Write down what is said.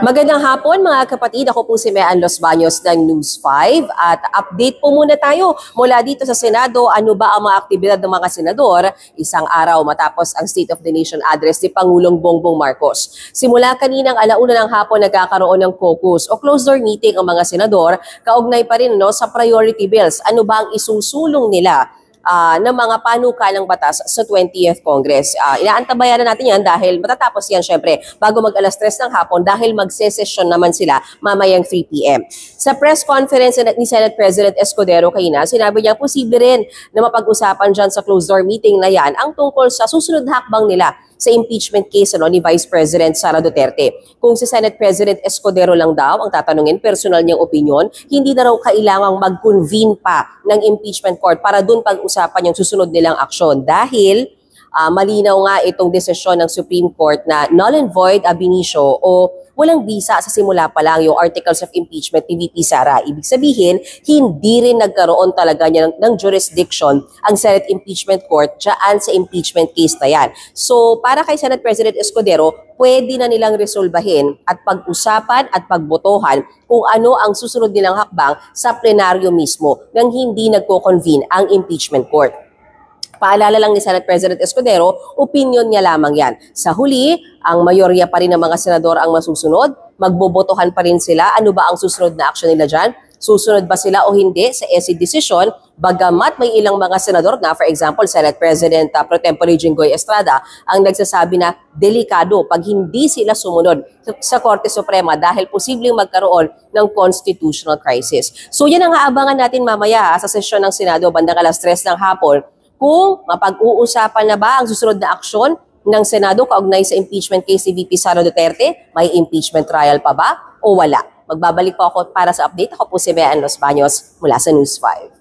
Magandang hapon mga kapatid, ako po si Mean Los Baños ng News 5 at update po muna tayo mula dito sa Senado. Ano ba ang mga aktibidad ng mga senador isang araw matapos ang State of the Nation address ni Pangulong Bongbong Marcos. Simula kaninang alauna ng hapon nagkakaroon ng caucus o closed door meeting ang mga senador, kaugnay pa rin sa priority bills. Ano ba ang isusulong nila ng mga panukalang batas sa 20th Congress. Inaantabayan na natin yan dahil matatapos yan syempre bago mag alas 3 ng hapon dahil magsesesyon naman sila mamayang 3 p.m. Sa press conference ni Senate President Escudero kanina, sinabi niya posible rin na mapag-usapan dyan sa closed door meeting na yan ang tungkol sa susunod na hakbang nila sa impeachment case ni Vice President Sara Duterte. Kung si Senate President Escudero lang daw ang tatanungin, personal niyang opinion, hindi na raw kailangang mag-convene pa ng impeachment court para dun pag-usapan yung susunod nilang aksyon dahil malinaw nga itong desisyon ng Supreme Court na null and void ab initio o walang bisa sa simula pa lang yung articles of impeachment ni VP Sara. Ibig sabihin, hindi rin nagkaroon talaga niya ng jurisdiction ang Senate Impeachment Court dyan sa impeachment case na yan. So, para kay Senate President Escudero, pwede na nilang resolbahin at pag-usapan at pagbotohan kung ano ang susunod nilang hakbang sa plenaryo mismo nang hindi nagko-convene ang impeachment court. Paalala lang ni Senate President Escudero, opinion niya lamang yan. Sa huli, ang mayorya pa rin ng mga senador ang masusunod. Magbobotohan pa rin sila. Ano ba ang susunod na aksyon nila dyan? Susunod ba sila o hindi sa SC decision? Bagamat may ilang mga senador na, for example, Senate President Pro Tempore Jinggoy Estrada, ang nagsasabi na delikado pag hindi sila sumunod sa Korte Suprema dahil posibleng magkaroon ng constitutional crisis. So yan ang aabangan natin mamaya sa sesyon ng Senado bandang alas 3 ng hapon kung mapag-uusapan na ba ang susunod na aksyon ng Senado kaugnay sa impeachment case ni VP Sara Duterte, may impeachment trial pa ba o wala? Magbabalik po ako para sa update. Ako po si Mean Los Baños mula sa News 5.